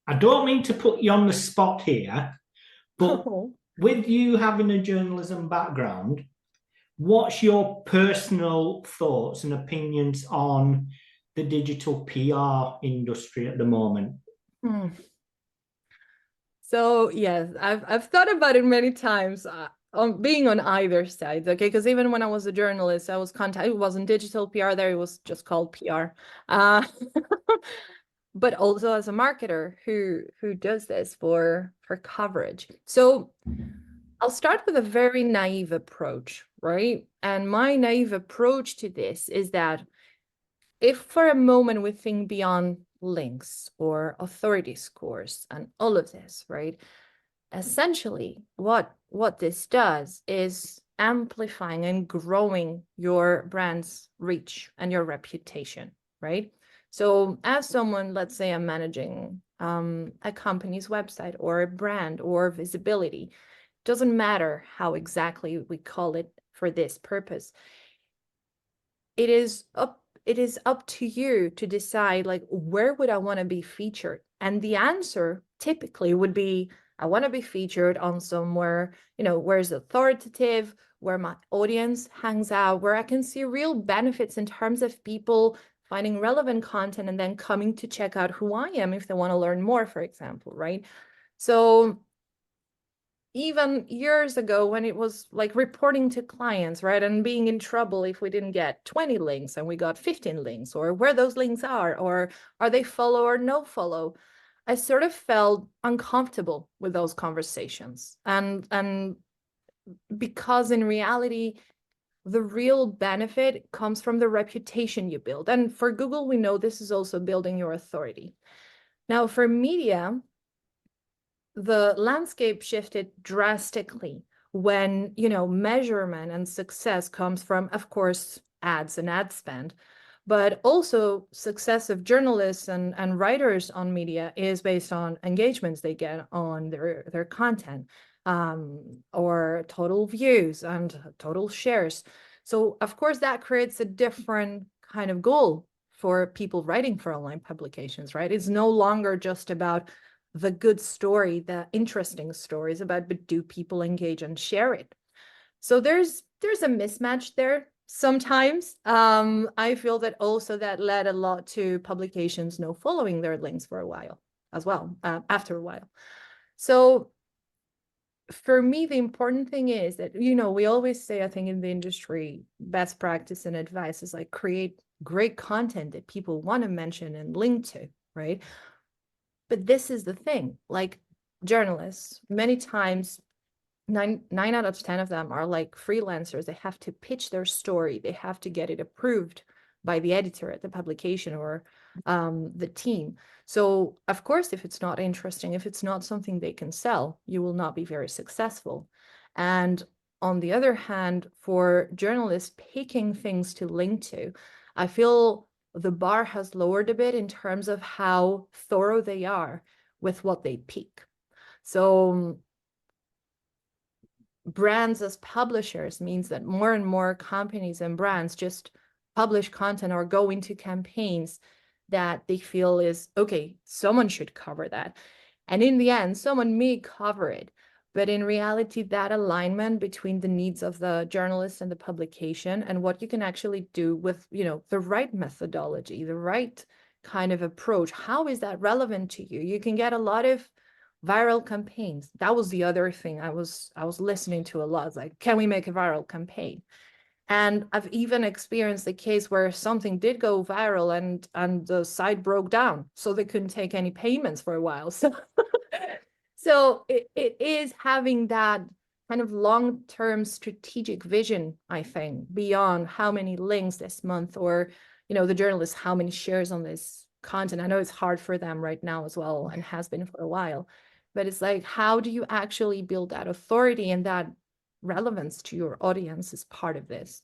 I don't mean to put you on the spot here, but Oh. with you having a journalism background, what's your personal thoughts and opinions on the digital PR industry at the moment? Hmm. So yes, I've thought about it many times. On being on either side, okay? Because even when I was a journalist, I was contact. It wasn't digital PR there; it was just called PR. Uh, but also as a marketer who does this for coverage. So I'll start with a very naive approach, right? And my naive approach to this is that if for a moment we think beyond links or authority scores and all of this, right? Essentially, what this does is amplifying and growing your brand's reach and your reputation, right? So as someone, let's say I'm managing a company's website or a brand or visibility, doesn't matter how exactly we call it for this purpose. It is up to you to decide, like, where would I want to be featured? And the answer typically would be, I want to be featured on somewhere, where it's authoritative, where my audience hangs out, where I can see real benefits in terms of people finding relevant content and then coming to check out who I am if they want to learn more, for example, right? So even years ago when it was like reporting to clients, right? And being in trouble if we didn't get 20 links and we got 15 links, or where those links are, or are they follow or no follow? I sort of felt uncomfortable with those conversations. And because in reality, the real benefit comes from the reputation you build. And for Google, we know this is also building your authority. Now, for media, the landscape shifted drastically when, measurement and success comes from, of course, ads and ad spend, but also success of journalists and writers on media is based on engagements they get on their content, or total views and total shares. So of course that creates a different kind of goal for people writing for online publications, right? It's no longer just about the good story, the interesting stories about, but do people engage and share it? So there's a mismatch there sometimes. I feel that also that led a lot to publications no following their links for a while as well, after a while. So for me, the important thing is that, we always say, I think in the industry, best practice and advice is like create great content that people want to mention and link to, right? But this is the thing, like journalists, many times, nine out of 10 of them are like freelancers. They have to pitch their story. They have to get it approved by the editor at the publication or the team. So of course, if it's not interesting, if it's not something they can sell, you will not be very successful. And on the other hand, for journalists picking things to link to, I feel the bar has lowered a bit in terms of how thorough they are with what they pick. So brands as publishers means that more and more companies and brands just publish content or go into campaigns that they feel is okay, someone should cover that. And in the end, someone may cover it. But in reality, that alignment between the needs of the journalist and the publication and what you can actually do with, the right methodology, the right kind of approach, how is that relevant to you? You can get a lot of viral campaigns. That was the other thing I was listening to a lot. It's like, can we make a viral campaign? And I've even experienced a case where something did go viral and the site broke down, so they couldn't take any payments for a while. So it is having that kind of long-term strategic vision, I think, beyond how many links this month, or, the journalists, how many shares on this content. I know it's hard for them right now as well, and has been for a while, but it's like, how do you actually build that authority and that relevance to your audience is part of this.